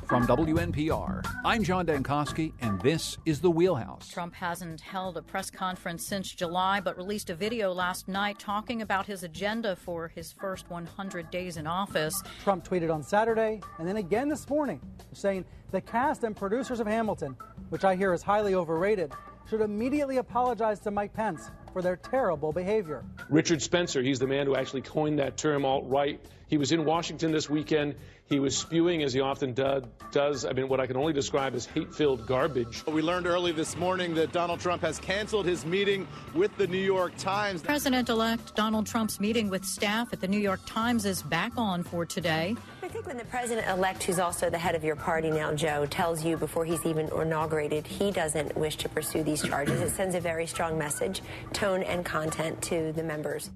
From WNPR, I'm John Dankosky, and this is The Wheelhouse. Trump hasn't held a press conference since July, but released a video last night talking about his agenda for his first 100 days in office. Trump tweeted on Saturday and then again this morning, saying the cast and producers of Hamilton, which I hear is highly overrated, should immediately apologize to Mike Pence for their terrible behavior. Richard Spencer, he's the man who actually coined that term, alt-right. He was in Washington this weekend. He was spewing, as he often does, what I can only describe as hate-filled garbage. We learned early this morning that Donald Trump has canceled his meeting with the New York Times. President-elect Donald Trump's meeting with staff at the New York Times is back on for today. I think when the president-elect, who's also the head of your party now, Joe, tells you before he's even inaugurated he doesn't wish to pursue these charges, it sends a very strong message, tone and content to the members.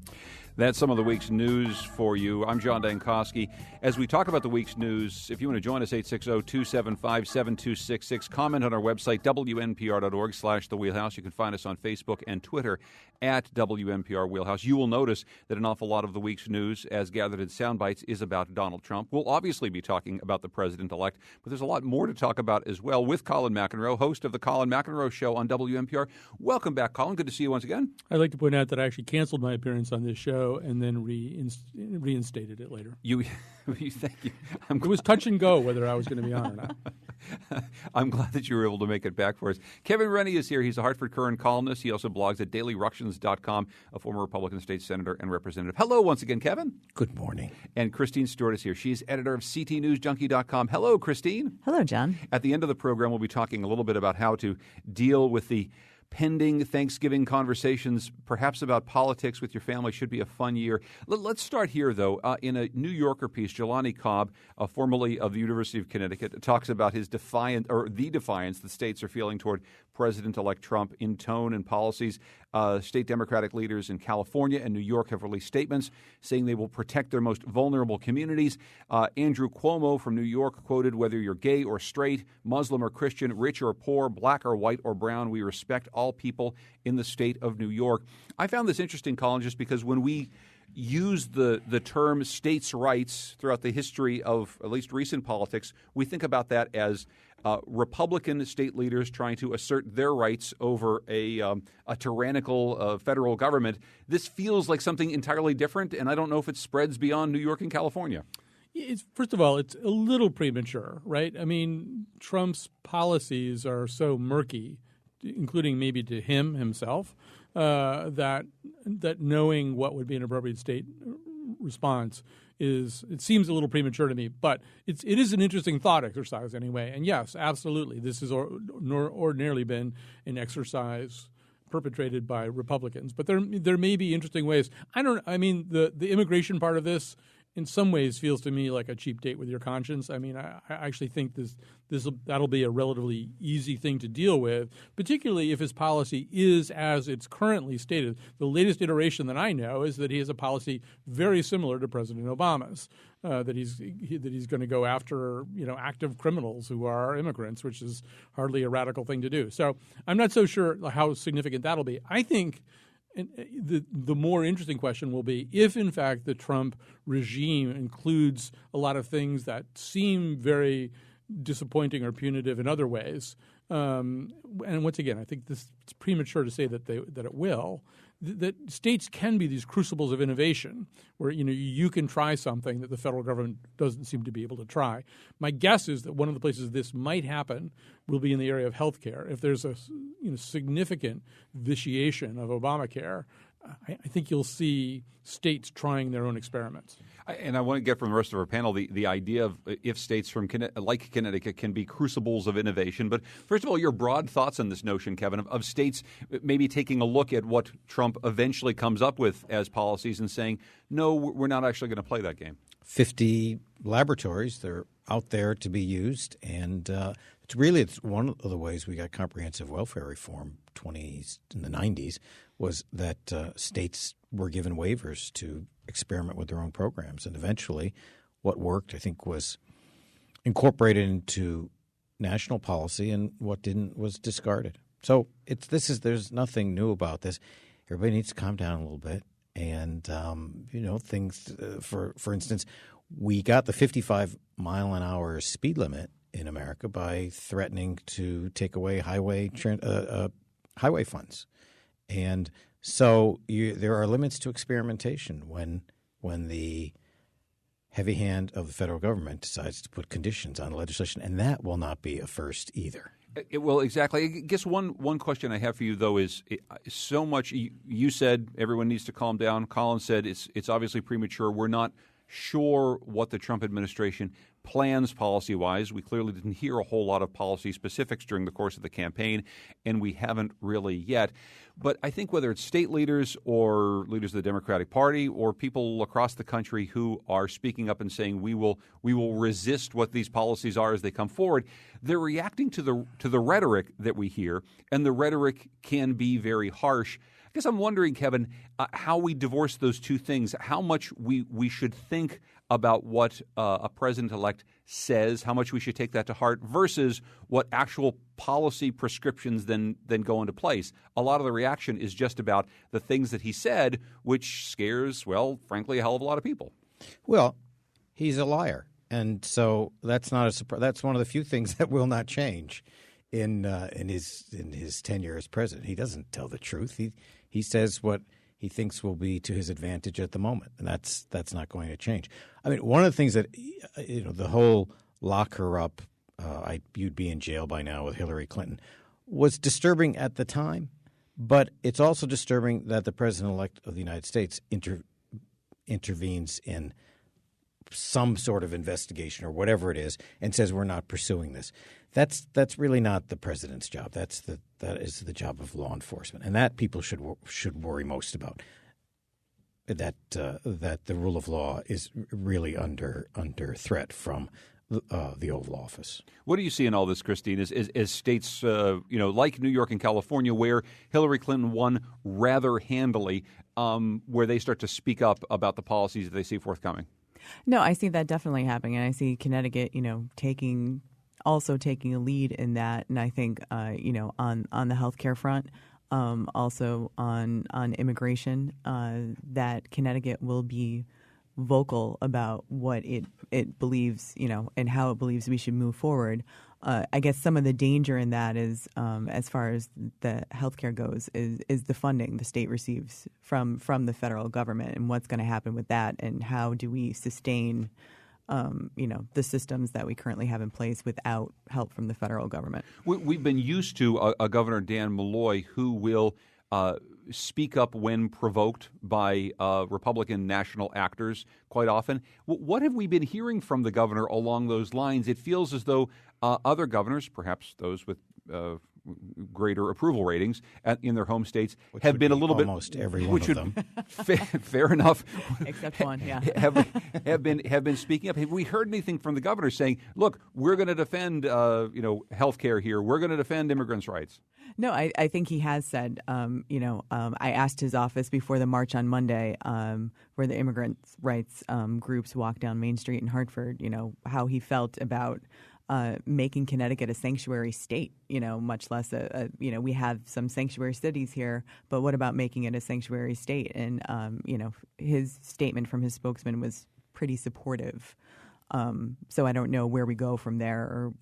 That's some of the week's news for you. I'm John Dankosky. As we talk about the week's news, if you want to join us, 860-275-7266. Comment on our website, WNPR.org/The Wheelhouse. You can find us on Facebook and Twitter at WNPR Wheelhouse. You will notice that an awful lot of the week's news, as gathered in sound bites, is about Donald Trump. We'll obviously be talking about the president-elect, but there's a lot more to talk about as well with Colin McEnroe, host of the Colin McEnroe Show on WNPR. Welcome back, Colin. Good to see you once again. I'd like to point out that I actually canceled my appearance on this show and then reinstated it later. Thank you. It was touch and go whether I was going to be on or not. I'm glad that you were able to make it back for us. Kevin Rennie is here. He's a Hartford Courant columnist. He also blogs at dailyructions.com, a former Republican state senator and representative. Hello once again, Kevin. Good morning. And Christine Stewart is here. She's editor of ctnewsjunkie.com. Hello, Christine. Hello, John. At the end of the program, we'll be talking a little bit about how to deal with the pending Thanksgiving conversations, perhaps about politics with your family. Should be a fun year. Let's start here, though. In a New Yorker piece, Jelani Cobb, formerly of the University of Connecticut, talks about the defiance that states are feeling toward President-elect Trump in tone and policies. State Democratic leaders in California and New York have released statements saying they will protect their most vulnerable communities. Andrew Cuomo from New York quoted, "Whether you're gay or straight, Muslim or Christian, rich or poor, black or white or brown, we respect all people in the state of New York." I found this interesting, Colin, just because when we use the term states' rights throughout the history of at least recent politics, we think about that as Republican state leaders trying to assert their rights over a tyrannical federal government. This feels like something entirely different, and I don't know if it spreads beyond New York and California. First of all, it's a little premature, right? I mean, Trump's policies are so murky, including maybe to himself, that knowing what would be an appropriate state response it seems a little premature to me, but it is an interesting thought exercise anyway. And yes, absolutely, this has ordinarily been an exercise perpetrated by Republicans, but there may be interesting ways. The immigration part of this in some ways feels to me like a cheap date with your conscience. I mean, I actually think that'll be a relatively easy thing to deal with, particularly if his policy is as it's currently stated. The latest iteration that I know is that he has a policy very similar to President Obama's, that he's going to go after active criminals who are immigrants, which is hardly a radical thing to do. So I'm not so sure how significant that'll be. I think. And the more interesting question will be if, in fact, the Trump regime includes a lot of things that seem very disappointing or punitive in other ways. And once again, I think it's premature to say that it will. That states can be these crucibles of innovation where you can try something that the federal government doesn't seem to be able to try. My guess is that one of the places this might happen will be in the area of health care. If there's a significant vitiation of Obamacare, I think you'll see states trying their own experiments. And I want to get from the rest of our panel the idea of if states like Connecticut can be crucibles of innovation. But first of all, your broad thoughts on this notion, Kevin, of states maybe taking a look at what Trump eventually comes up with as policies and saying, no, we're not actually going to play that game. 50 laboratories, they're out there to be used. And it's one of the ways we got comprehensive welfare reform in the 90s was that states were given waivers to experiment with their own programs. And eventually what worked, I think, was incorporated into national policy, and what didn't was discarded. So there's nothing new about this. Everybody needs to calm down a little bit. And, things, for instance, we got the 55-mile-an-hour speed limit in America by threatening to take away highway funds. And so there are limits to experimentation when the heavy hand of the federal government decides to put conditions on legislation, and that will not be a first either. Well, exactly. I guess one question I have for you, though, is so much you said everyone needs to calm down. Colin said it's obviously premature. We're not sure what the Trump administration plans policy-wise. We clearly didn't hear a whole lot of policy specifics during the course of the campaign, and we haven't really yet. But I think whether it's state leaders or leaders of the Democratic Party or people across the country who are speaking up and saying we will resist what these policies are as they come forward, they're reacting to the rhetoric that we hear, and the rhetoric can be very harsh. I guess I'm wondering, Kevin, how we divorce those two things, how much we should think about what a president-elect says, how much we should take that to heart versus what actual policy prescriptions then go into place. A lot of the reaction is just about the things that he said, which scares, well, frankly, a hell of a lot of people. Well, he's a liar. And so that's not a surprise. That's one of the few things that will not change in his tenure as president. He doesn't tell the truth. He says what he thinks will be to his advantage at the moment, and that's not going to change. I mean, one of the things that the whole lock her up, you'd be in jail by now with Hillary Clinton, was disturbing at the time, but it's also disturbing that the president-elect of the United States intervenes in some sort of investigation or whatever it is and says we're not pursuing this. That's really not the president's job. That is the job of law enforcement, and that people should worry most about. That the rule of law is really under threat from the Oval Office. What do you see in all this, Christine? As states like New York and California, where Hillary Clinton won rather handily, where they start to speak up about the policies that they see forthcoming? No, I see that definitely happening, and I see Connecticut, taking a lead in that. And I think, on the healthcare front, also on immigration, that Connecticut will be vocal about what it believes, and how it believes we should move forward. I guess some of the danger in that is, as far as the healthcare goes, is the funding the state receives from the federal government, and what's going to happen with that, and how do we sustain, the systems that we currently have in place without help from the federal government. We've been used to a Governor Dan Malloy who will speak up when provoked by Republican national actors quite often. What have we been hearing from the governor along those lines? It feels as though other governors, perhaps those with greater approval ratings in their home states, have been a little bit almost every one of them. Fair enough. Except one, yeah. have been speaking up. Have we heard anything from the governor saying, "Look, we're going to defend health care here. We're going to defend immigrants' rights"? No, I think he has said. I asked his office before the march on Monday, where the immigrants' rights groups walked down Main Street in Hartford, how he felt about making Connecticut a sanctuary state, much less we have some sanctuary cities here, but what about making it a sanctuary state? And, his statement from his spokesman was pretty supportive. So I don't know where we go from there, or,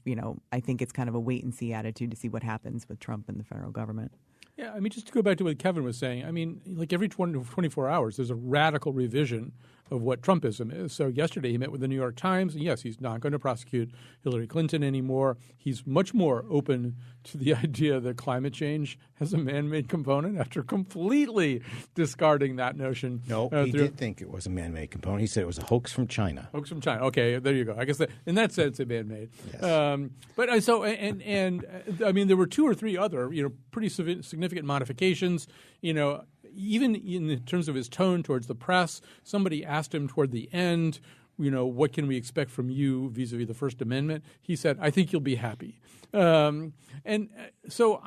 I think it's kind of a wait and see attitude to see what happens with Trump and the federal government. Yeah, I mean, just to go back to what Kevin was saying, I mean, like every 24 hours, there's a radical revision of what Trumpism is. So yesterday he met with the New York Times, and yes, he's not going to prosecute Hillary Clinton anymore. He's much more open to the idea that climate change has a man-made component after completely discarding that notion. No, he did think it was a man-made component. He said it was a hoax from China. Hoax from China. Okay, there you go. I guess in that sense, it's man-made. Yes. But I mean, there were two or three other, pretty significant modifications, even in terms of his tone towards the press. Somebody asked him toward the end, what can we expect from you vis-a-vis the First Amendment? He said, I think you'll be happy. So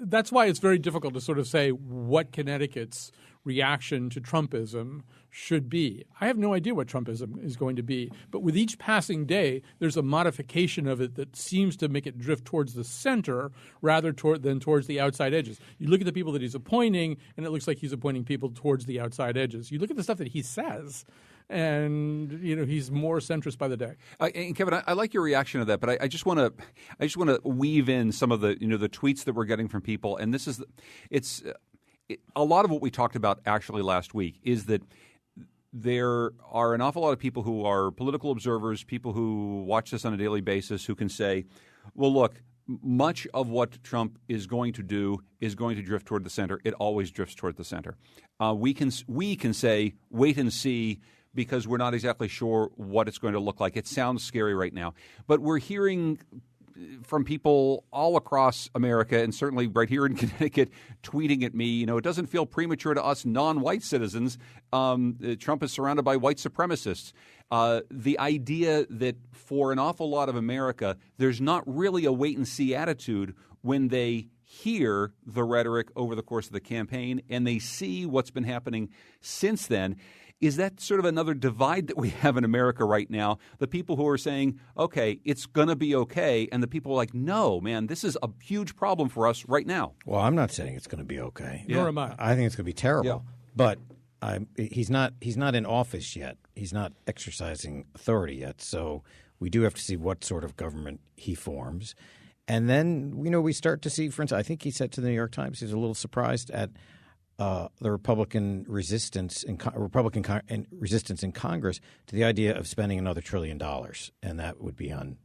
that's why it's very difficult to sort of say what Connecticut's reaction to Trumpism should be. I have no idea what Trumpism is going to be, but with each passing day, there's a modification of it that seems to make it drift towards the center rather than towards the outside edges. You look at the people that he's appointing, and it looks like he's appointing people towards the outside edges. You look at the stuff that he says, and he's more centrist by the day. And Kevin, I like your reaction to that, but I just want to weave in some of the the tweets that we're getting from people, and this is a lot of what we talked about actually last week is that there are an awful lot of people who are political observers, people who watch this on a daily basis, who can say, well, look, much of what Trump is going to do is going to drift toward the center. It always drifts toward the center. We can say, wait and see, because we're not exactly sure what it's going to look like. It sounds scary right now. But we're hearing from people all across America, and certainly right here in Connecticut, tweeting at me, it doesn't feel premature to us non-white citizens. Trump is surrounded by white supremacists. The idea that for an awful lot of America, there's not really a wait-and-see attitude when they hear the rhetoric over the course of the campaign and they see what's been happening since then. Is that sort of another divide that we have in America right now? The people who are saying, okay, it's going to be okay, and the people are like, no, man, this is a huge problem for us right now. Well, I'm not saying it's going to be okay. Nor am I. I think it's going to be terrible. Yeah. But he's not in office yet. He's not exercising authority yet. So we do have to see what sort of government he forms. And then, we start to see, for instance, I think he said to the New York Times he was a little surprised at the Republican resistance in resistance in Congress to the idea of spending another $1 trillion, and that would be on,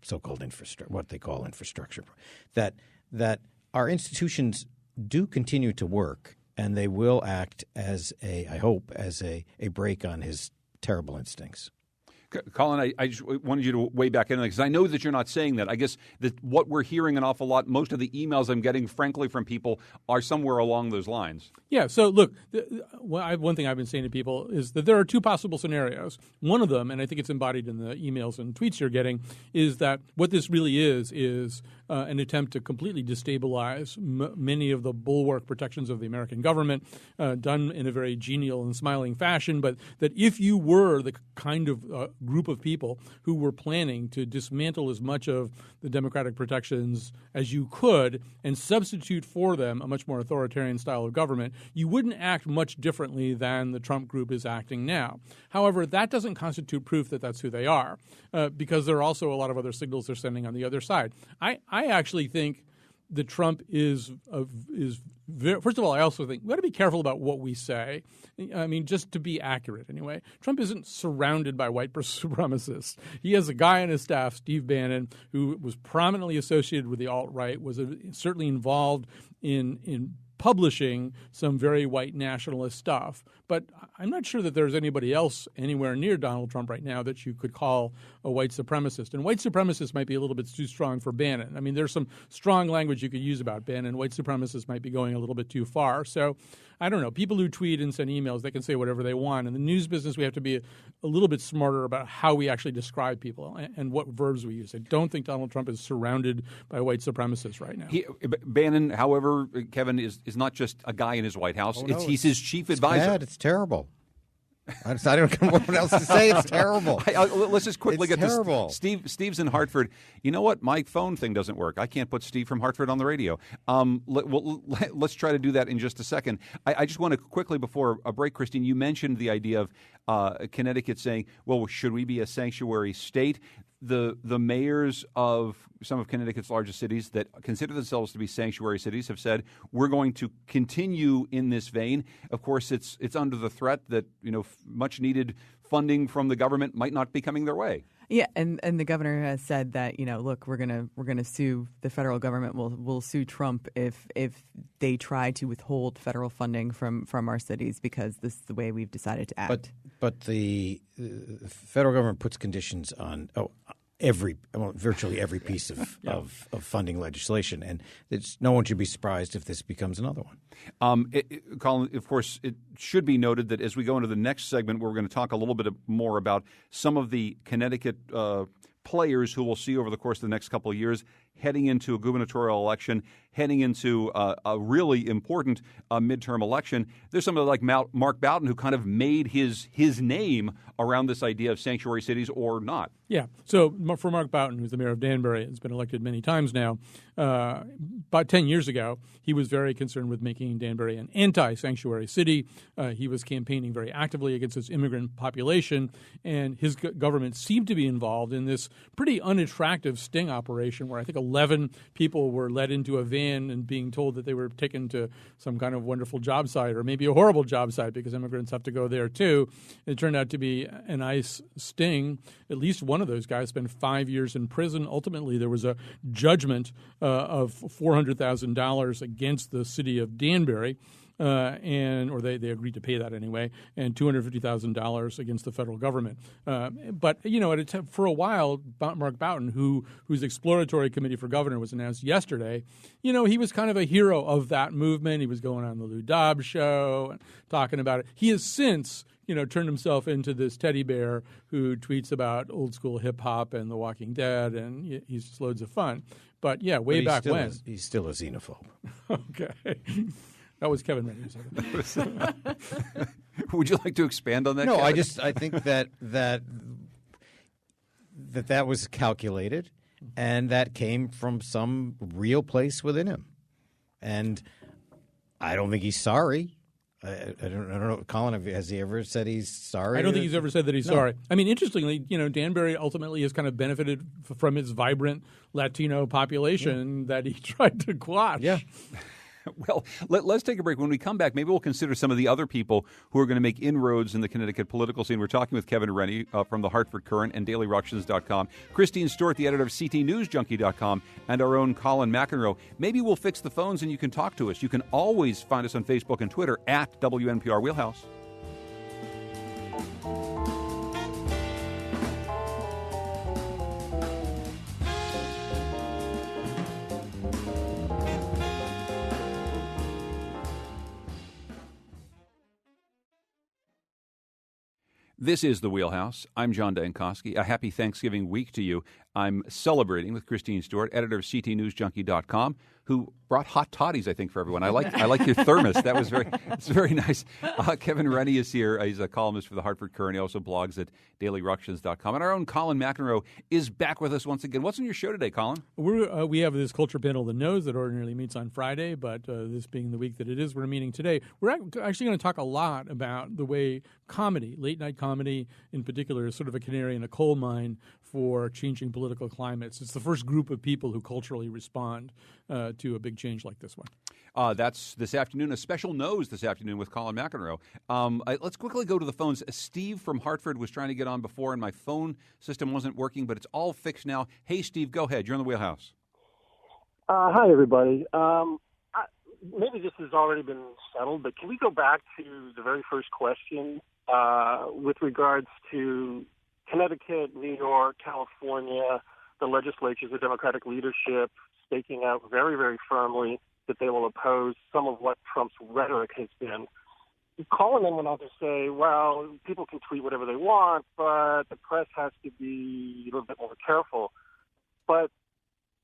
so-called infrastructure, what they call infrastructure. That our institutions do continue to work, and they will act as I hope, as a brake on his terrible instincts. Colin, I just wanted you to weigh back in because I know that you're not saying that. I guess that what we're hearing an awful lot, most of the emails I'm getting, frankly, from people are somewhere along those lines. Yeah. So look, one thing I've been saying to people is that there are two possible scenarios. One of them, and I think it's embodied in the emails and tweets you're getting, is that what this really is an attempt to completely destabilize many of the bulwark protections of the American government, done in a very genial and smiling fashion. But that if you were the kind of group of people who were planning to dismantle as much of the democratic protections as you could and substitute for them a much more authoritarian style of government, you wouldn't act much differently than the Trump group is acting now. However, that doesn't constitute proof that that's who they are, because there are also a lot of other signals they're sending on the other side. I actually think that Trump is very, first of all, I also think we got to be careful about what we say. I mean, just to be accurate anyway. Trump isn't surrounded by white supremacists. He has a guy on his staff, Steve Bannon, who was prominently associated with the alt-right, was certainly involved in publishing some very white nationalist stuff. But I'm not sure that there's anybody else anywhere near Donald Trump right now that you could call a white supremacist. And white supremacist might be a little bit too strong for Bannon. I mean, there's some strong language you could use about Bannon. White supremacists might be going a little bit too far. So I don't know. People who tweet and send emails, they can say whatever they want. In the news business, we have to be a little bit smarter about how we actually describe people and what verbs we use. I don't think Donald Trump is surrounded by white supremacists right now. Bannon, however, Kevin, is not just a guy in his White House. He's his chief advisor. Bad. It's terrible. I don't know what else to say. It's terrible. Let's just quickly get terrible. this. Steve's in Hartford. You know what? My phone thing doesn't work. I can't put Steve from Hartford on the radio. Let's try to do that in just a second. I just want to quickly, before a break, Christine, you mentioned the idea of Connecticut saying, well, should we be a sanctuary state? The mayors of some of Connecticut's largest cities that consider themselves to be sanctuary cities have said we're going to continue in this vein. Of course, it's under the threat that much needed funding from the government might not be coming their way. Yeah, and the governor has said that look, we're gonna sue the federal government. We'll sue Trump if they try to withhold federal funding from our cities because this is the way we've decided to act. But the federal government puts conditions on virtually every piece of funding legislation, and no one should be surprised if this becomes another one. Colin, of course, it should be noted that as we go into the next segment, we're going to talk a little bit more about some of the Connecticut players who we'll see over the course of the next couple of years heading into a gubernatorial election, heading into a really important midterm election. There's somebody like Mark Bowden who kind of made his name around this idea of sanctuary cities or not. Yeah. So for Mark Bowden, who's the mayor of Danbury, has been elected many times now, about 10 years ago, he was very concerned with making Danbury an anti-sanctuary city. He was campaigning very actively against its immigrant population, and his government seemed to be involved in this pretty unattractive sting operation where I think 11 people were led into a van and being told that they were taken to some kind of wonderful job site or maybe a horrible job site because immigrants have to go there too. It turned out to be an ICE sting. At least one of those guys spent 5 years in prison. Ultimately, there was a judgment of $400,000 against the city of Danbury. Or they agreed to pay that anyway, and $250,000 against the federal government. But for a while, Mark Bowden, whose exploratory committee for governor was announced yesterday, he was kind of a hero of that movement. He was going on the Lou Dobbs show and talking about it. He has since turned himself into this teddy bear who tweets about old school hip hop and The Walking Dead, and he's just loads of fun. But yeah, way back when he's still a xenophobe. Okay. That was Kevin Rennie. Would you like to expand on that? No, Kevin? I think that was calculated, and that came from some real place within him. And I don't think he's sorry. I don't know, Colin. Has he ever said he's sorry? I don't think he's ever said that he's sorry. I mean, interestingly, Danbury ultimately has kind of benefited from its vibrant Latino population that he tried to quash. Yeah. Well, let's take a break. When we come back, maybe we'll consider some of the other people who are going to make inroads in the Connecticut political scene. We're talking with Kevin Rennie from the Hartford Courant and DailyRuctions.com, Christine Stewart, the editor of CTNewsJunkie.com, and our own Colin McEnroe. Maybe we'll fix the phones and you can talk to us. You can always find us on Facebook and Twitter at WNPR Wheelhouse. This is The Wheelhouse. I'm John Dankosky. A happy Thanksgiving week to you. I'm celebrating with Christine Stewart, editor of CTNewsJunkie.com, who brought hot toddies, I think, for everyone. I like your thermos. It's very nice. Kevin Rennie is here. He's a columnist for the Hartford Courant. He also blogs at DailyRuctions.com. And our own Colin McEnroe is back with us once again. What's on your show today, Colin? We have this culture panel, The Nose, that ordinarily meets on Friday, but this being the week that it is, we're meeting today. We're actually going to talk a lot about the way comedy, late-night comedy in particular, is sort of a canary in a coal mine for changing political climates. It's the first group of people who culturally respond to a big change like this one. That's this afternoon, a special nose this afternoon with Colin McEnroe. Let's quickly go to the phones. Steve from Hartford was trying to get on before, and my phone system wasn't working, but it's all fixed now. Hey, Steve, go ahead. You're in the Wheelhouse. Hi, everybody. Maybe this has already been settled, but can we go back to the very first question with regards to Connecticut, New York, California, the legislatures, the Democratic leadership staking out very, very firmly that they will oppose some of what Trump's rhetoric has been. Colin then went on to say, well, people can tweet whatever they want, but the press has to be a little bit more careful. But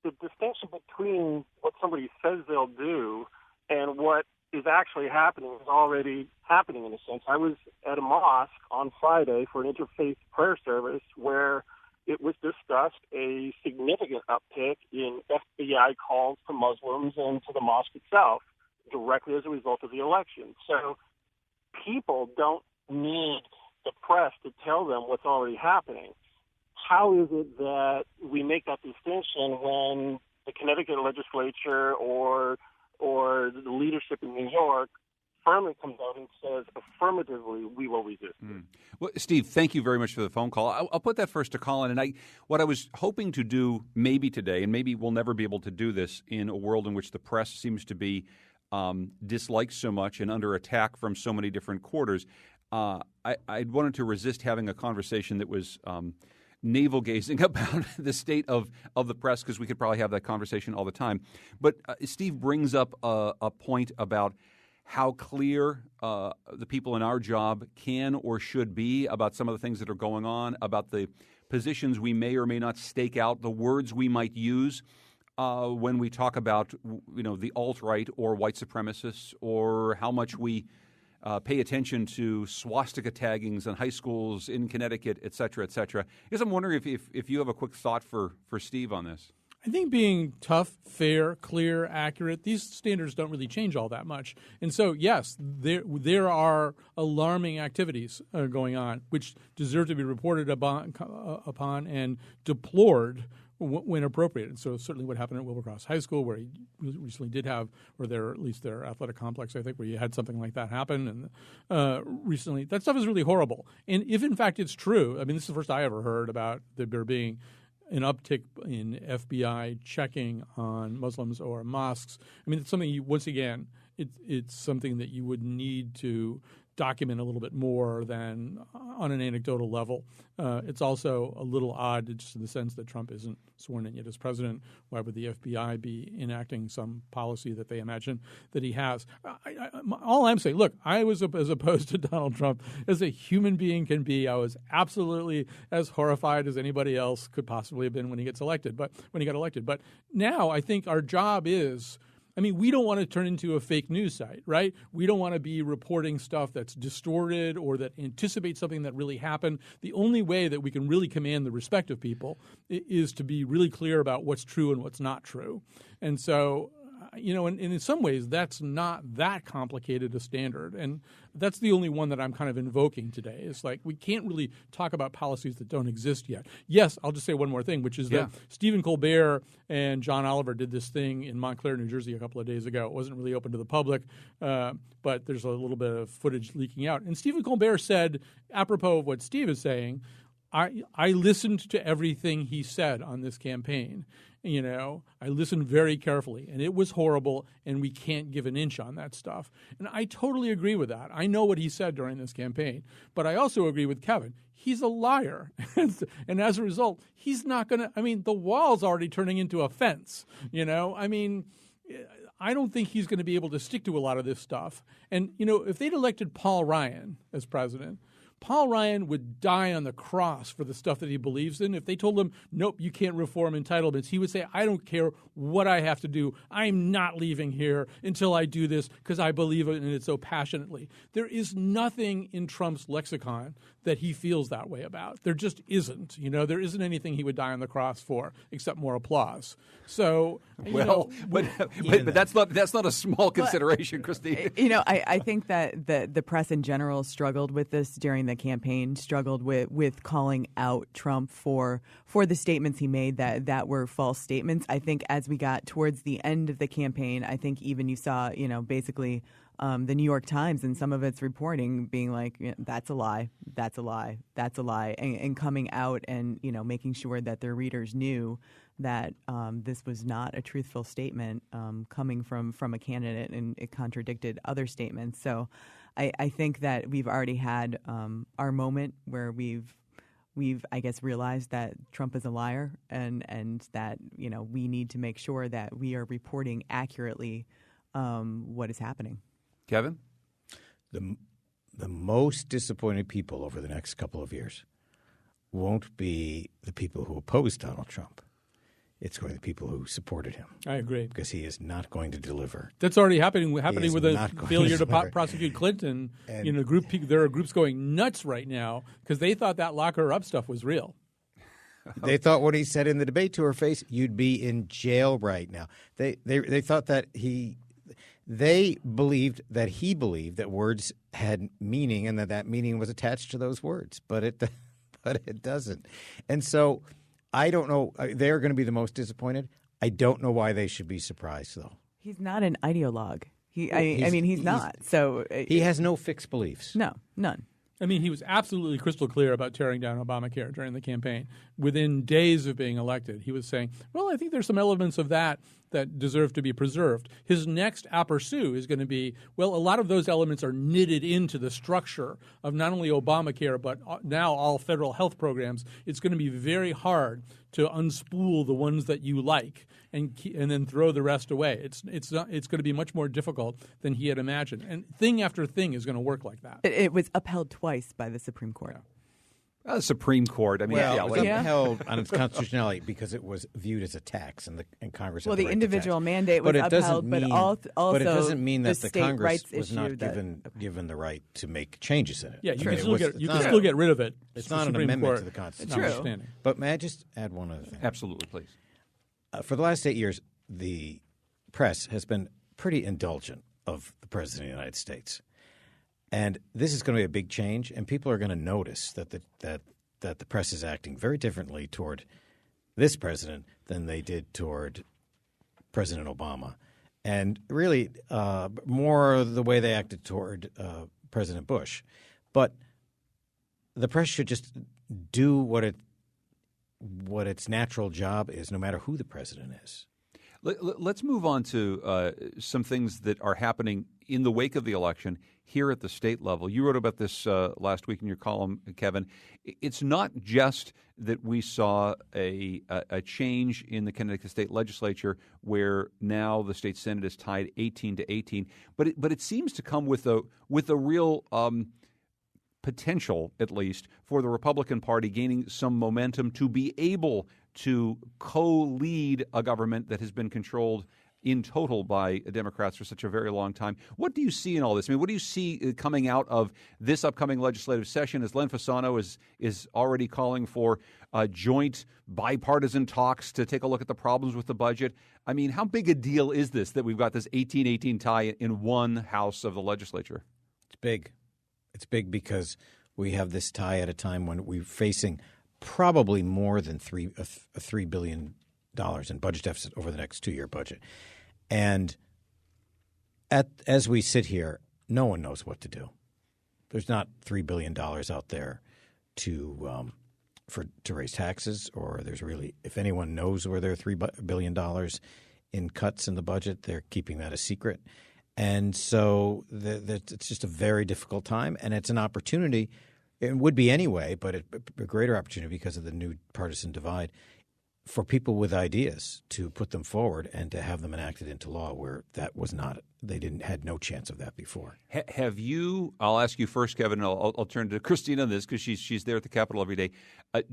the distinction between what somebody says they'll do and what is actually happening is already happening in a sense. I was at a mosque on Friday for an interfaith prayer service where it was discussed a significant uptick in FBI calls to Muslims and to the mosque itself directly as a result of the election. So people don't need the press to tell them what's already happening. How is it that we make that distinction when the Connecticut legislature or the leadership in New York firmly comes out and says affirmatively, we will resist it? Well, Steve, thank you very much for the phone call. I'll put that first to Colin. And what I was hoping to do maybe today, and maybe we'll never be able to do this in a world in which the press seems to be disliked so much and under attack from so many different quarters, I wanted to resist having a conversation that was navel-gazing about the state of the press, because we could probably have that conversation all the time. But Steve brings up a point about how clear the people in our job can or should be about some of the things that are going on, about the positions we may or may not stake out, the words we might use. when we talk about the alt-right or white supremacists, or how much we pay attention to swastika taggings in high schools in Connecticut, et cetera, et cetera. I guess I'm wondering if you have a quick thought for Steve on this. I think being tough, fair, clear, accurate, these standards don't really change all that much. And so, yes, there are alarming activities going on which deserve to be reported upon and deplored when appropriate. And so certainly what happened at Wilbercross High School, where he recently did have, or at least their athletic complex, I think, where you had something like that happen. And recently, that stuff is really horrible. And if, in fact, it's true, I mean, this is the first I ever heard about there being an uptick in FBI checking on Muslims or mosques. I mean, it's something once again, it's something that you would need to document a little bit more than on an anecdotal level. It's also a little odd just in the sense that Trump isn't sworn in yet as president. Why would the FBI be enacting some policy that they imagine that he has? All I'm saying, look, I was as opposed to Donald Trump as a human being can be. I was absolutely as horrified as anybody else could possibly have been when he got elected. But now I think our job is, I mean, we don't want to turn into a fake news site, right? We don't want to be reporting stuff that's distorted or that anticipates something that really happened. The only way that we can really command the respect of people is to be really clear about what's true and what's not true. And so, and in some ways, that's not that complicated a standard. And that's the only one that I'm kind of invoking today. It's like we can't really talk about policies that don't exist yet. Yes, I'll just say one more thing, which is that Stephen Colbert and John Oliver did this thing in Montclair, New Jersey a couple of days ago. It wasn't really open to the public, but there's a little bit of footage leaking out. And Stephen Colbert said, apropos of what Steve is saying, I listened to everything he said on this campaign. I listened very carefully, and it was horrible, and we can't give an inch on that stuff. And I totally agree with that. I know what he said during this campaign, but I also agree with Kevin. He's a liar. And as a result, he's not going to – the wall's already turning into a fence, I don't think he's going to be able to stick to a lot of this stuff. And, if they'd elected Paul Ryan as president – Paul Ryan would die on the cross for the stuff that he believes in. If they told him, nope, you can't reform entitlements, he would say, I don't care what I have to do. I'm not leaving here until I do this because I believe in it so passionately. There is nothing in Trump's lexicon that he feels that way about. There just isn't. There isn't anything he would die on the cross for except more applause. So, but that's not a small consideration, Christine. I think that the press in general struggled with this during the campaign, struggled with calling out Trump for the statements he made that were false statements. I think as we got towards the end of the campaign, I think even you saw, basically the New York Times and some of its reporting being like, that's a lie, that's a lie, that's a lie, and coming out and, making sure that their readers knew that this was not a truthful statement coming from a candidate, and it contradicted other statements. So I think that we've already had our moment where we've I guess realized that Trump is a liar, and that we need to make sure that we are reporting accurately what is happening. Kevin? The most disappointed people over the next couple of years won't be the people who oppose Donald Trump. It's going to be the people who supported him. I agree. Because he is not going to deliver. That's already happening with the failure to prosecute Clinton. And, there are groups going nuts right now because they thought that lock her up stuff was real. They thought what he said in the debate to her face, you'd be in jail right now. They thought that they believed that he believed that words had meaning and that meaning was attached to those words, but it doesn't. And so I don't know. They're going to be the most disappointed. I don't know why they should be surprised, though. He's not an ideologue. He's not. So he has no fixed beliefs. No, none. He was absolutely crystal clear about tearing down Obamacare during the campaign. Within days of being elected, he was saying, well, I think there's some elements of that deserve to be preserved. His next aperçu is going to be, well, a lot of those elements are knitted into the structure of not only Obamacare, but now all federal health programs. It's going to be very hard to unspool the ones that you like and then throw the rest away. It's going to be much more difficult than he had imagined. And thing after thing is going to work like that. It was upheld twice by the Supreme Court. Supreme Court. I mean, Well, yeah, it was upheld on its constitutionality because it was viewed as a tax, and Congress. Well, had the the right individual to tax. mandate was upheld, but also but it doesn't mean that the state Congress rights was not issue given the right to make changes in it. Yeah, you I mean, can still get rid of it. It's The not an Supreme amendment Court to the Constitution. notwithstanding. But may I just add one other thing? Absolutely, please. For the last 8 years, the press has been pretty indulgent of the President of the United States. And this is going to be a big change, and people are going to notice that the press is acting very differently toward this president than they did toward President Obama. And really more the way they acted toward President Bush. But the press should just do what its natural job is, no matter who the president is. Let's move on to some things that are happening in the wake of the election here at the state level. You wrote about this last week in your column, Kevin. It's not just that we saw a change in the Connecticut State Legislature where now the state Senate is tied 18-18, but it seems to come with a real potential, at least, for the Republican Party gaining some momentum to be able to co-lead a government that has been controlled in total by Democrats for such a very long time. What do you see in all this? I mean, what do you see coming out of this upcoming legislative session as Len Fasano is already calling for joint bipartisan talks to take a look at the problems with the budget? I mean, how big a deal is this that we've got this 18-18 tie in one house of the legislature? It's big. It's big because we have this tie at a time when we're facing probably more than $3 billion in budget deficit over the next 2-year budget. And as we sit here, no one knows what to do. There's not $3 billion out there to raise taxes, or there's really, if anyone knows where there are $3 billion in cuts in the budget, they're keeping that a secret. And so it's just a very difficult time, and it's an opportunity. It would be anyway, but a greater opportunity because of the new partisan divide for people with ideas to put them forward and to have them enacted into law, where that was not – they had no chance of that before. Have you – I'll ask you first, Kevin, and I'll turn to Christina on this because she's there at the Capitol every day.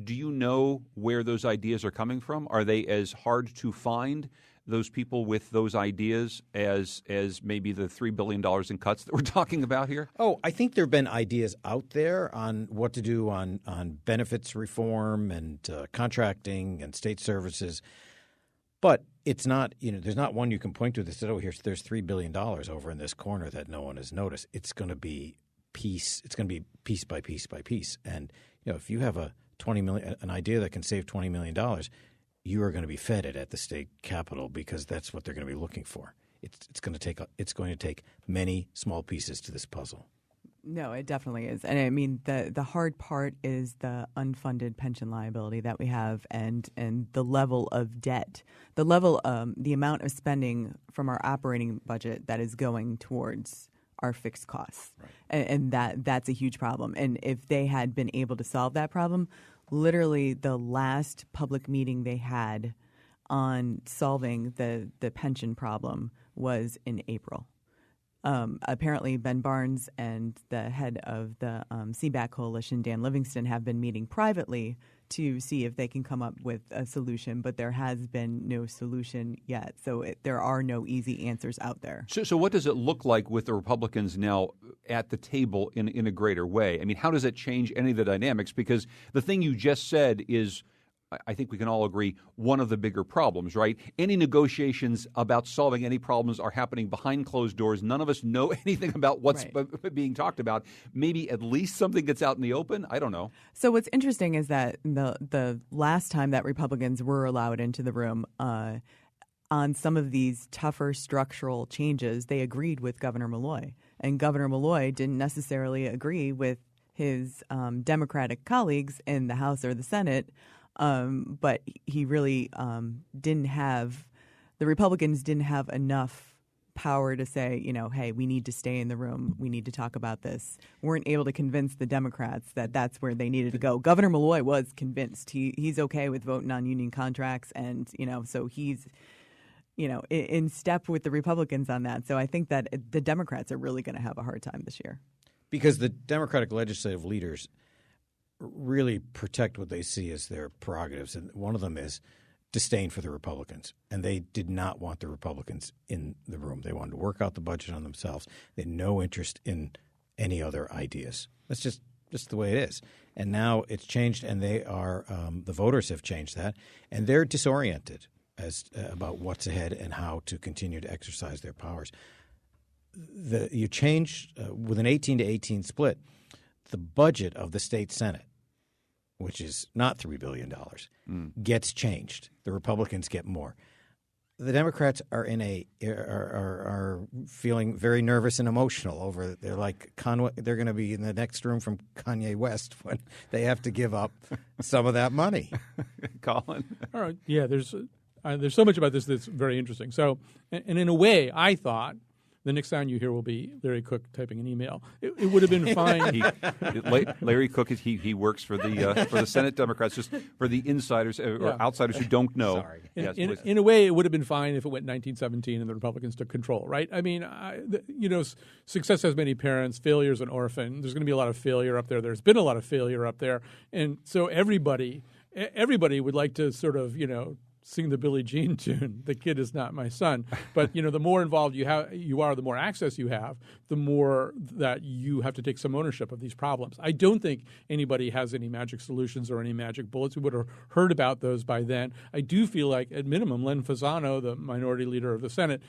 Do you know where those ideas are coming from? Are they as hard to find, those people with those ideas, as maybe the $3 billion in cuts that we're talking about here? Oh, I think there have been ideas out there on what to do on benefits reform and contracting and state services. But it's not, there's not one you can point to that said, there's $3 billion over in this corner that no one has noticed. It's going to be piece by piece by piece. And, if you have an idea that can save $20 million, you are going to be fed it at the state capitol because that's what they're going to be looking for. It's going to take many small pieces to this puzzle. No, it definitely is. And I mean, the hard part is the unfunded pension liability that we have and the level of debt, the amount of spending from our operating budget that is going towards our fixed costs. Right. And that's a huge problem. And if they had been able to solve that problem, literally the last public meeting they had on solving the pension problem was in April. Apparently, Ben Barnes and the head of the CBAC Coalition, Dan Livingston, have been meeting privately to see if they can come up with a solution, but there has been no solution yet. So there are no easy answers out there. So what does it look like with the Republicans now at the table in a greater way? I mean, how does it change any of the dynamics? Because the thing you just said is, I think we can all agree, one of the bigger problems, right? Any negotiations about solving any problems are happening behind closed doors. None of us know anything about what's being talked about. Maybe at least something gets out in the open. I don't know. So what's interesting is that the last time that Republicans were allowed into the room on some of these tougher structural changes, they agreed with Governor Malloy. And Governor Malloy didn't necessarily agree with his Democratic colleagues in the House or the Senate. But he really the Republicans didn't have enough power to say, hey, we need to stay in the room. We need to talk about this. Weren't able to convince the Democrats that that's where they needed to go. Governor Malloy was convinced. He's okay with voting on union contracts. And, so he's, in step with the Republicans on that. So I think that the Democrats are really going to have a hard time this year. Because the Democratic legislative leaders really protect what they see as their prerogatives, and one of them is disdain for the Republicans. And they did not want the Republicans in the room. They wanted to work out the budget on themselves. They had no interest in any other ideas. That's just the way it is. And now it's changed, and they are the voters have changed that, and they're disoriented as about what's ahead and how to continue to exercise their powers. You change with an 18-18 split, the budget of the state Senate, which is not $3 billion, gets changed. The Republicans get more. The Democrats are are feeling very nervous and emotional over. They're like they're going to be in the next room from Kanye West when they have to give up some of that money. Colin, all right, yeah. There's so much about this that's very interesting. So, and in a way, I thought the next sound you hear will be Larry Cook typing an email. It would have been fine. Larry Cook, he works for the Senate Democrats, just for the insiders or outsiders who don't know. Sorry. In a way, it would have been fine if it went 1917 and the Republicans took control, right? I mean, success has many parents. Failure is an orphan. There's going to be a lot of failure up there. There's been a lot of failure up there. And so everybody would like to sort of, sing the Billie Jean tune, "The Kid Is Not My Son." But, the more involved you are, the more access you have, the more that you have to take some ownership of these problems. I don't think anybody has any magic solutions or any magic bullets. We would have heard about those by then. I do feel like, at minimum, Len Fasano, the minority leader of the Senate,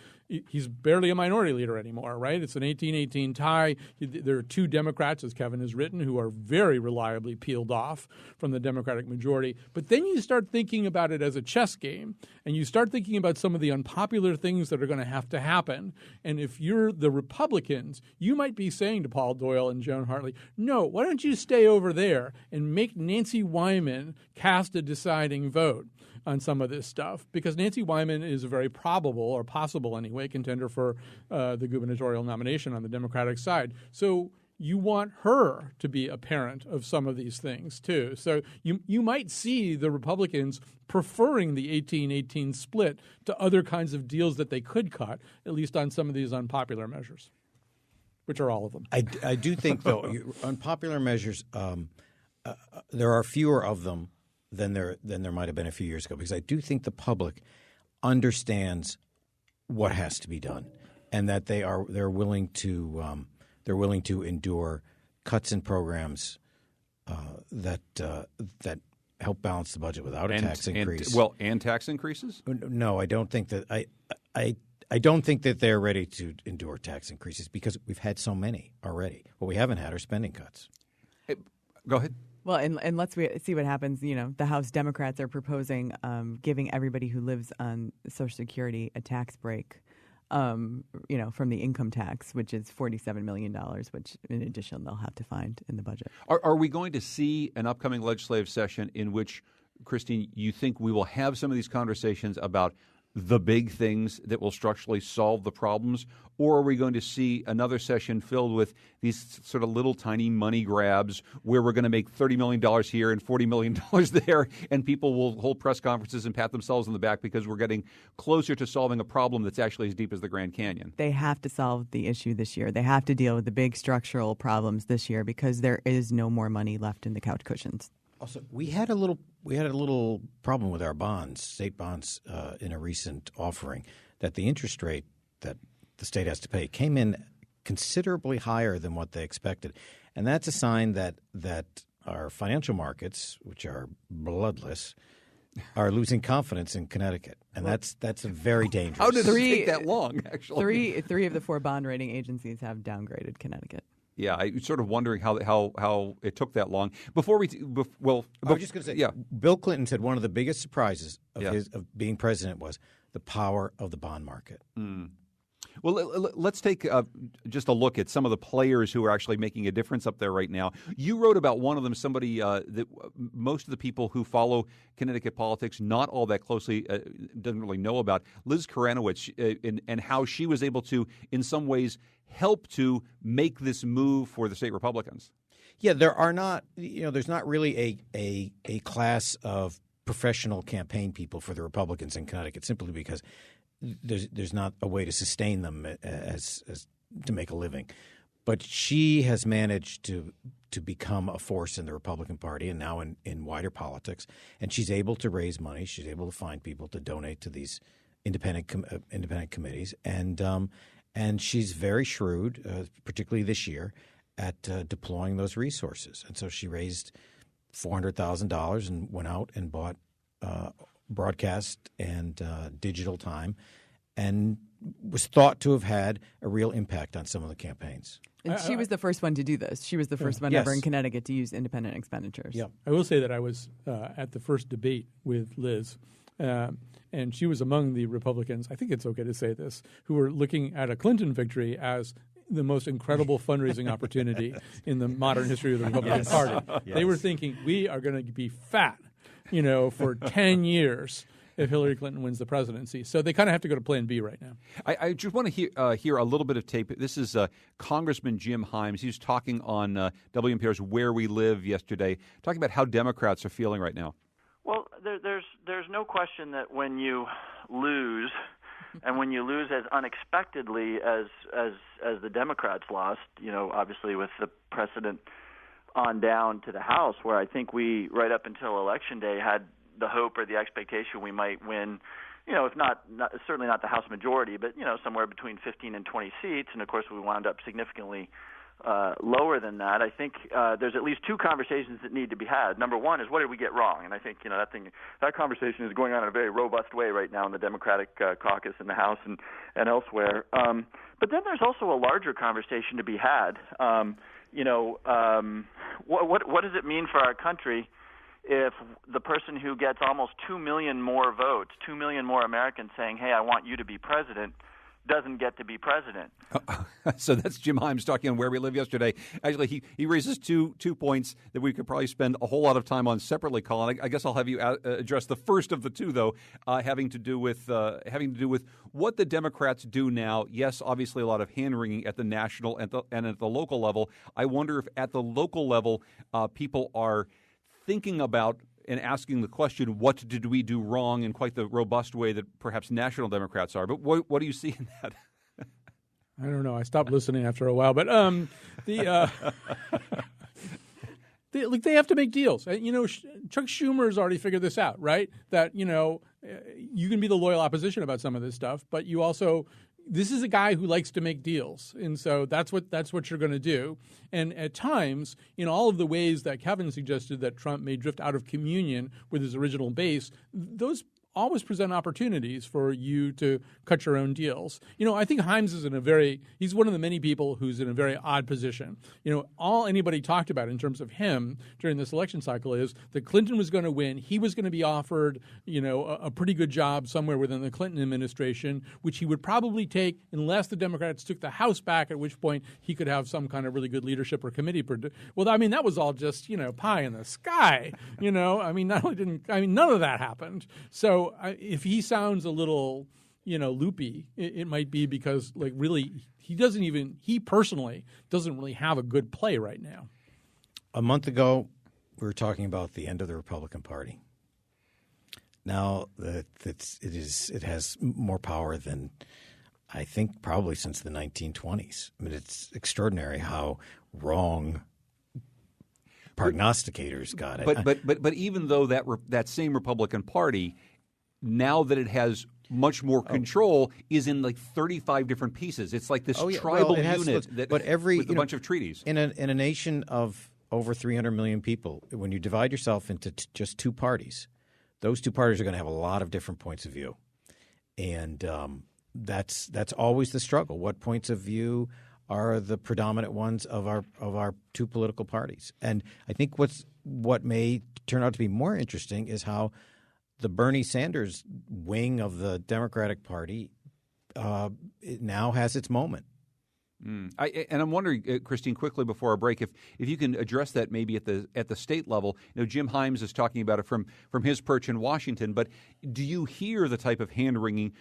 he's barely a minority leader anymore, right? It's an 18-18 tie. There are two Democrats, as Kevin has written, who are very reliably peeled off from the Democratic majority. But then you start thinking about it as a chess game, and you start thinking about some of the unpopular things that are going to have to happen. And if you're the Republicans, you might be saying to Paul Doyle and Joan Hartley, no, why don't you stay over there and make Nancy Wyman cast a deciding vote on some of this stuff, because Nancy Wyman is a very probable, or possible anyway, contender for the gubernatorial nomination on the Democratic side. So you want her to be a parent of some of these things too. So you might see the Republicans preferring the 18-18 split to other kinds of deals that they could cut, at least on some of these unpopular measures, which are all of them. I do think, though, unpopular measures, there are fewer of them than there might have been a few years ago, because I do think the public understands what has to be done, and that they're willing to endure cuts in programs that help balance the budget without a tax increase. And tax increases? No, I don't think that I don't think that they're ready to endure tax increases, because we've had so many already. What we haven't had are spending cuts. Hey, go ahead. Well, and let's see what happens. The House Democrats are proposing giving everybody who lives on Social Security a tax break, from the income tax, which is $47 million, which in addition they'll have to find in the budget. Are we going to see an upcoming legislative session in which, Christine, you think we will have some of these conversations about the big things that will structurally solve the problems? Or are we going to see another session filled with these sort of little tiny money grabs where we're going to make $30 million here and $40 million there, and people will hold press conferences and pat themselves on the back because we're getting closer to solving a problem that's actually as deep as the Grand Canyon? They have to solve the issue this year. They have to deal with the big structural problems this year, because there is no more money left in the couch cushions. Also, we had a little problem with our bonds, state bonds, in a recent offering, that the interest rate that the state has to pay came in considerably higher than what they expected, and that's a sign that our financial markets, which are bloodless, are losing confidence in Connecticut, and that's a very dangerous. How did it take that long? Actually, three of the four bond rating agencies have downgraded Connecticut. Yeah, I'm sort of wondering how it took that long. I was just going to say, Bill Clinton said one of the biggest surprises of being president was the power of the bond market. Mm. Well, let's take just a look at some of the players who are actually making a difference up there right now. You wrote about one of them, somebody that most of the people who follow Connecticut politics not all that closely doesn't really know about, Liz Koranowicz, and how she was able to, in some ways, help to make this move for the state Republicans. Yeah, there's not really a class of professional campaign people for the Republicans in Connecticut, simply because there's not a way to sustain them as to make a living. But she has managed to become a force in the Republican Party and now in wider politics. And she's able to raise money. She's able to find people to donate to these independent committees. And she's very shrewd, particularly this year, at deploying those resources. And so she raised $400,000 and went out and bought broadcast and digital time, and was thought to have had a real impact on some of the campaigns. And she was the first one to do this. She was the first one ever in Connecticut to use independent expenditures. Yeah. I will say that I was at the first debate with Liz, and she was among the Republicans, I think it's okay to say this, who were looking at a Clinton victory as the most incredible fundraising opportunity in the modern history of the Republican Party. Yes. They were thinking, we are going to be fat, for 10 years if Hillary Clinton wins the presidency. So they kind of have to go to plan B right now. I just want to hear a little bit of tape. This is Congressman Jim Himes. He was talking on WNPR's Where We Live yesterday, talking about how Democrats are feeling right now. Well, there's no question that when you lose, and when you lose as unexpectedly as the Democrats lost, obviously with the precedent on down to the House, where I think we, right up until Election Day, had the hope or the expectation we might win, if not certainly not the House majority, but, somewhere between 15 and 20 seats. And, of course, we wound up significantly lower than that. I think there's at least two conversations that need to be had. Number one is, what did we get wrong? And I think that conversation is going on in a very robust way right now in the Democratic caucus in the House and elsewhere. But then there's also a larger conversation to be had. What does it mean for our country if the person who gets almost 2 million more votes, 2 million more Americans saying, hey, I want you to be president, doesn't get to be president? So that's Jim Himes talking on Where We Live yesterday. Actually, he raises two points that we could probably spend a whole lot of time on separately, Colin. I guess I'll have you address the first of the two, though, having to do with what the Democrats do now. Yes, obviously a lot of hand-wringing at the national and at the local level. I wonder if at the local level people are thinking about and asking the question, what did we do wrong, in quite the robust way that perhaps national Democrats are. But what do you see in that? I don't know. I stopped listening after a while. But they have to make deals. Chuck Schumer's already figured this out, right? That, you can be the loyal opposition about some of this stuff, but you also – this is a guy who likes to make deals, and so that's what you're going to do. And at times, in all of the ways that Kevin suggested that Trump may drift out of communion with his original base, those always present opportunities for you to cut your own deals. I think Himes is he's one of the many people who's in a very odd position. All anybody talked about in terms of him during this election cycle is that Clinton was going to win. He was going to be offered, a pretty good job somewhere within the Clinton administration, which he would probably take unless the Democrats took the House back, at which point he could have some kind of really good leadership or committee. Well, that was all just, pie in the sky. None of that happened. So if he sounds a little, loopy, it might be because, he personally doesn't really have a good play right now. A month ago, we were talking about the end of the Republican Party. Now it has more power than I think probably since the 1920s. It's extraordinary how wrong prognosticators got it. But even though that same Republican Party, now that it has much more control, is in 35 different pieces. It's like this tribal unit with a bunch of treaties. In a nation of over 300 million people, when you divide yourself into just two parties, those two parties are going to have a lot of different points of view, and that's always the struggle. What points of view are the predominant ones of our two political parties? And I think what may turn out to be more interesting is how the Bernie Sanders wing of the Democratic Party it now has its moment. And I'm wondering, Christine, quickly before our break, if you can address that maybe at the state level. Jim Himes is talking about it from his perch in Washington, but do you hear the type of hand-wringing?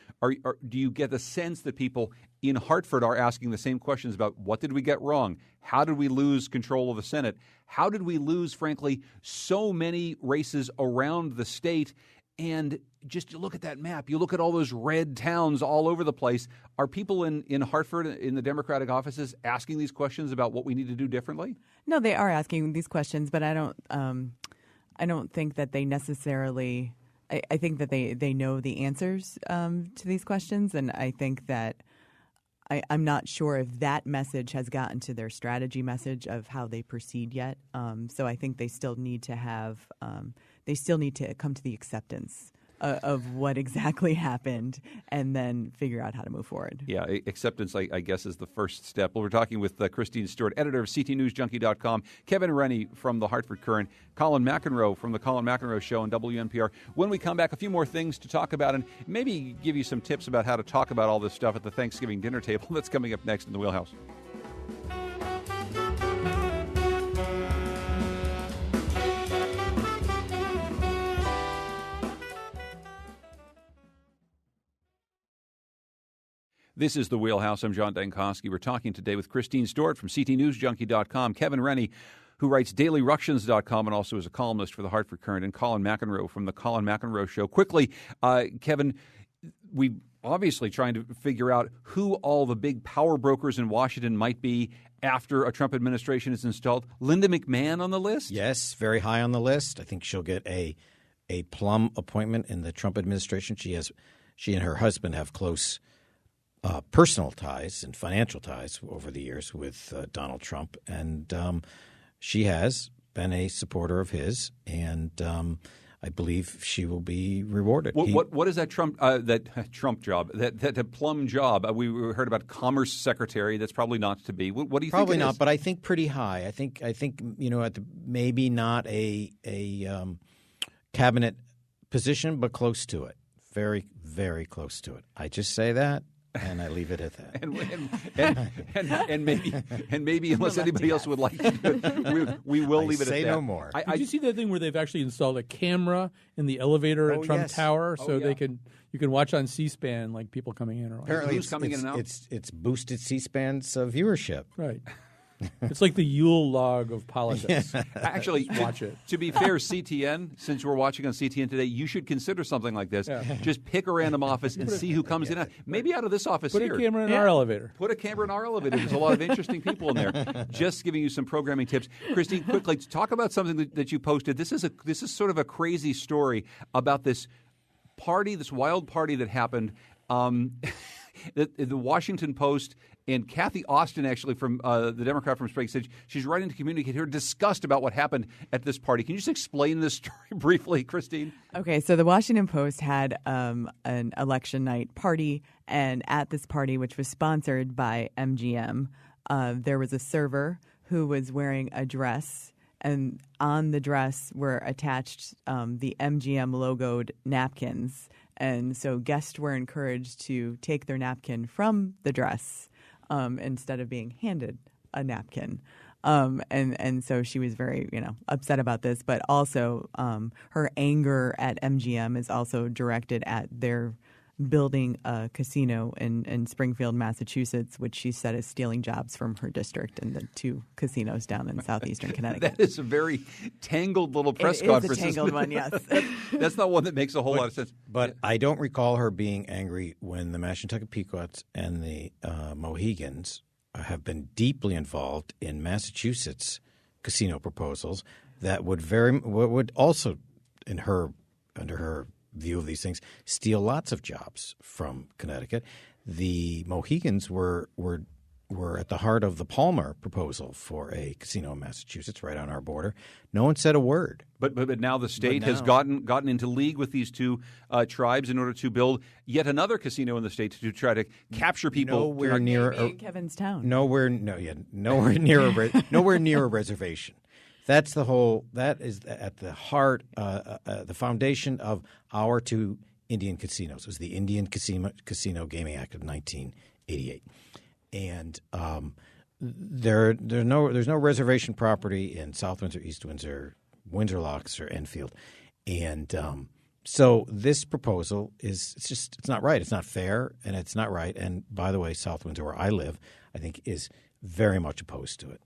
Do you get the sense that people in Hartford are asking the same questions about what did we get wrong? How did we lose control of the Senate? How did we lose, frankly, so many races around the state? And just you look at that map, you look at all those red towns all over the place. Are people in Hartford, in the Democratic offices, asking these questions about what we need to do differently? No, they are asking these questions, but I don't think that they necessarily. I think that they know the answers to these questions, and I think that I'm not sure if that message has gotten to their strategy message of how they proceed yet. So I think they still need to have they still need to come to the acceptance of what exactly happened and then figure out how to move forward. Yeah, acceptance, I guess, is the first step. Well, we're talking with Christine Stewart, editor of CTNewsJunkie.com, Kevin Rennie from the Hartford Courant, Colin McEnroe from the Colin McEnroe Show on WNPR. When we come back, a few more things to talk about and maybe give you some tips about how to talk about all this stuff at the Thanksgiving dinner table. That's coming up next in the Wheelhouse. This is the Wheelhouse. I'm John Dankosky. We're talking today with Christine Stewart from CTNewsJunkie.com, Kevin Rennie, who writes DailyRuctions.com and also is a columnist for the Hartford Courant, and Colin McEnroe from the Colin McEnroe Show. Quickly, Kevin, we obviously trying to figure out who all the big power brokers in Washington might be after a Trump administration is installed. Linda McMahon on the list? Yes, very high on the list. I think she'll get a plum appointment in the Trump administration. She and her husband have close personal ties and financial ties over the years with Donald Trump, and she has been a supporter of his, and I believe she will be rewarded. What is that Trump job? That plum job? We heard about Commerce Secretary. That's probably not to be. What do you think? Probably not, is? but I think pretty high. I think maybe not a cabinet position, but close to it. Very, very close to it. I just say that. And I leave it at that. and maybe unless anybody else would like to do it, we will leave it at that. Say no more. Did you see that thing where they've actually installed a camera in the elevator at Trump Tower so you can watch on C-SPAN like people coming in or apparently who's coming in and out? It's boosted C-SPAN's viewership. Right. It's like the Yule log of politics. Actually, watch it. To be fair, CTN, since we're watching on CTN today, you should consider something like this. Yeah. Just pick a random office and see who comes in. Maybe out of this office here. Put a camera in our elevator. Put a camera in our elevator. There's a lot of interesting people in there. Just giving you some programming tips. Christine, quickly, talk about something that you posted. This is sort of a crazy story about this party, this wild party that happened. The Washington Post and Kathy Austin, actually, from the Democrat from Sprague, said she's writing to communicate her disgust about what happened at this party. Can you just explain this story briefly, Christine? Okay, so the Washington Post had an election night party, and at this party, which was sponsored by MGM, there was a server who was wearing a dress, and on the dress were attached the MGM logoed napkins. And so guests were encouraged to take their napkin from the dress instead of being handed a napkin. And so she was very, upset about this. But also her anger at MGM is also directed at their building a casino in Springfield, Massachusetts, which she said is stealing jobs from her district and the two casinos down in southeastern Connecticut. That is a very tangled little press conference. It's a tangled one, yes. That's not one that makes a whole lot of sense. But I don't recall her being angry when the Mashantucket Pequots and the Mohegans have been deeply involved in Massachusetts casino proposals that would also, under her view of these things, steal lots of jobs from Connecticut. The Mohegans were at the heart of the Palmer proposal for a casino in Massachusetts right on our border. No one said a word. But now the state has gotten into league with these two tribes in order to build yet another casino in the state to try to capture people. Nowhere near Kevin's town. Nowhere near a reservation. That is at the heart, the foundation of our two Indian casinos. It was the Indian Casino Gaming Act of 1988. And there's no reservation property in South Windsor, East Windsor, Windsor Locks, or Enfield. And so this proposal it's not right. It's not fair, and it's not right. And by the way, South Windsor, where I live, I think is very much opposed to it.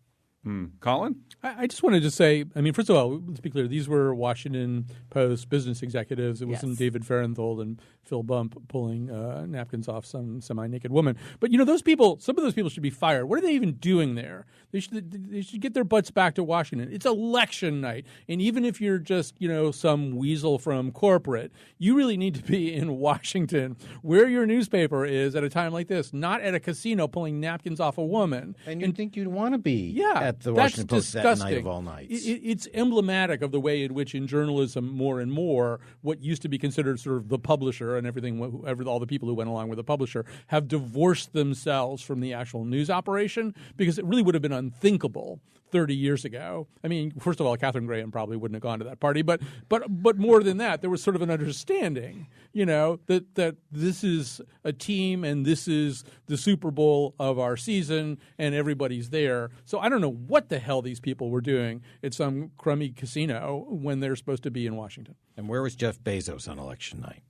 Colin? I just wanted to say, I mean, first of all, let's be clear. These were Washington Post business executives. It wasn't David Fahrenthold and Phil Bump pulling napkins off some semi-naked woman. But, you know, those people, some of those people should be fired. What are they even doing there? They should get their butts back to Washington. It's election night. And even if you're just, you know, some weasel from corporate, you really need to be in Washington where your newspaper is at a time like this, not at a casino pulling napkins off a woman. And you'd think you'd want to be at the that's Washington Post disgusting. That night of all nights. It's emblematic of the way in which in journalism more and more what used to be considered sort of the publisher and everything, all the people who went along with the publisher have divorced themselves from the actual news operation because it really would have been unthinkable 30 years ago. I mean, first of all, Katharine Graham probably wouldn't have gone to that party, but more than that, there was sort of an understanding, you know, that this is a team and this is the Super Bowl of our season and everybody's there. So I don't know what the hell these people were doing at some crummy casino when they're supposed to be in Washington. And where was Jeff Bezos on election night?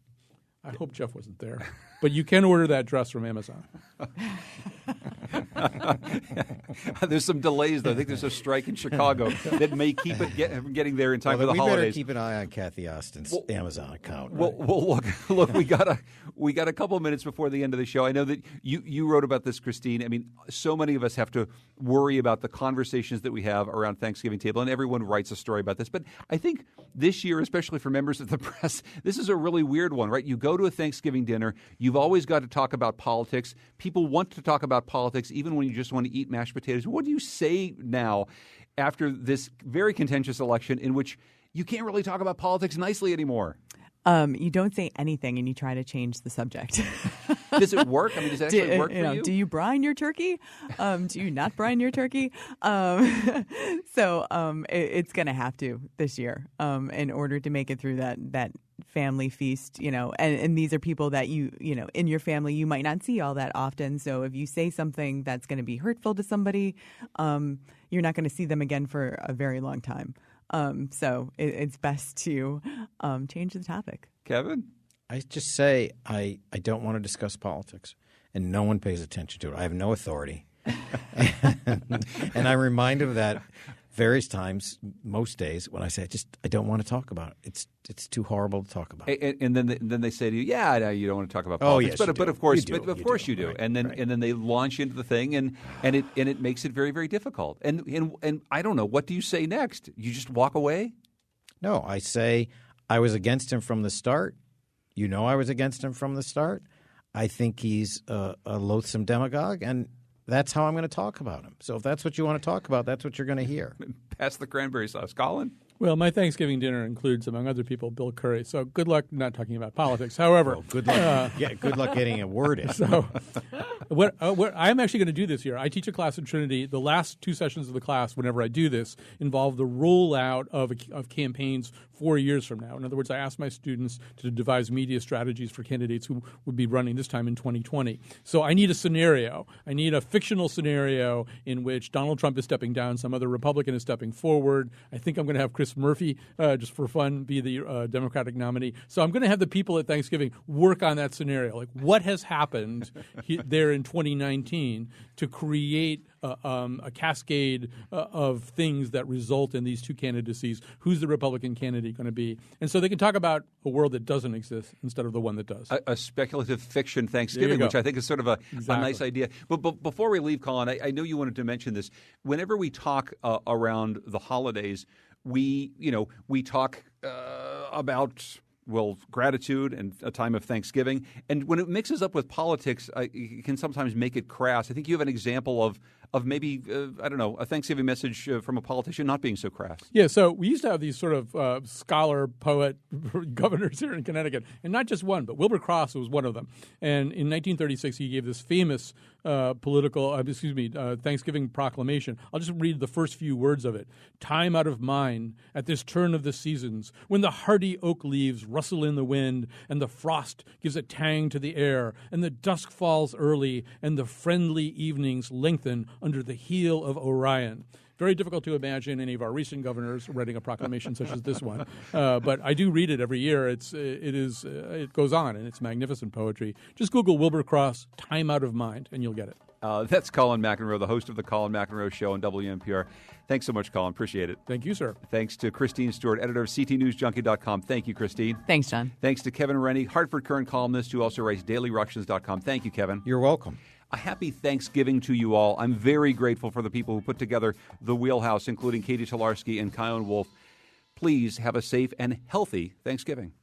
I hope Jeff wasn't there. But you can order that dress from Amazon. There's some delays, though. I think there's a strike in Chicago that may keep it getting there in time for the we holidays. We better keep an eye on Kathy Austin's Amazon account. Right? Well, look, we got a couple of minutes before the end of the show. I know that you wrote about this, Christine. I mean, so many of us have to worry about the conversations that we have around Thanksgiving table, and everyone writes a story about this. But I think this year, especially for members of the press, this is a really weird one, right? You go to a Thanksgiving dinner. You've always got to talk about politics. People want to talk about politics even when you just want to eat mashed potatoes. What do you say now after this very contentious election in which you can't really talk about politics nicely anymore? You don't say anything and you try to change the subject. Does it work? I mean, does it actually work for you? Do you brine your turkey? Do you not brine your turkey? It's going to have to this year in order to make it through that family feast, you know, and these are people that you know, in your family you might not see all that often. So if you say something that's going to be hurtful to somebody, you're not going to see them again for a very long time. So it's best to change the topic. Kevin? I just say I don't want to discuss politics, and no one pays attention to it. I have no authority. And I'm reminded of that various times, most days, when I say I don't want to talk about it. It's too horrible to talk about. And then they say to you, no, you don't want to talk about Oh, politics. yes, but of course, you do. Right, and then they launch into the thing, and it makes it very, very difficult. And I don't know, what do you say next? You just walk away? No, I say I was against him from the start. You know, I was against him from the start. I think he's a loathsome demagogue, and that's how I'm going to talk about him. So if that's what you want to talk about, that's what you're going to hear. Pass the cranberry sauce. Colin? Well, my Thanksgiving dinner includes, among other people, Bill Curry. So good luck not talking about politics. However, well, good luck. Good luck getting a word in. So, what I'm actually going to do this year, I teach a class at Trinity. The last two sessions of the class, whenever I do this, involve the rollout of campaigns 4 years from now. In other words, I ask my students to devise media strategies for candidates who would be running this time in 2020. So I need a scenario. I need a fictional scenario in which Donald Trump is stepping down, some other Republican is stepping forward. I think I'm going to have Chris Murphy, just for fun, be the Democratic nominee. So I'm going to have the people at Thanksgiving work on that scenario. Like, what has happened there in 2019 to create a cascade of things that result in these two candidacies? Who's the Republican candidate going to be? And so they can talk about a world that doesn't exist instead of the one that does. A speculative fiction Thanksgiving, which I think is sort of a nice idea. But before we leave, Colin, I know you wanted to mention this. Whenever we talk around the holidays, we talk about gratitude and a time of Thanksgiving. And when it mixes up with politics, it can sometimes make it crass. I think you have an example of maybe, a Thanksgiving message from a politician not being so crass. Yeah, so we used to have these sort of scholar, poet governors here in Connecticut, and not just one, but Wilbur Cross was one of them. And in 1936, he gave this famous Thanksgiving proclamation. I'll just read the first few words of it. Time out of mind at this turn of the seasons, when the hardy oak leaves rustle in the wind, and the frost gives a tang to the air, and the dusk falls early, and the friendly evenings lengthen under the heel of Orion. Very difficult to imagine any of our recent governors writing a proclamation such as this one, but I do read it every year. It goes on, and it's magnificent poetry. Just Google Wilbur Cross, Time Out of Mind, and you'll get it. That's Colin McEnroe, the host of the Colin McEnroe Show on WNPR. Thanks so much, Colin. Appreciate it. Thank you, sir. Thanks to Christine Stewart, editor of CTNewsJunkie.com. Thank you, Christine. Thanks, John. Thanks to Kevin Rennie, Hartford Current columnist who also writes DailyRuctions.com. Thank you, Kevin. You're welcome. A happy Thanksgiving to you all. I'm very grateful for the people who put together the Wheelhouse, including Katie Tolarski and Kyone Wolf. Please have a safe and healthy Thanksgiving.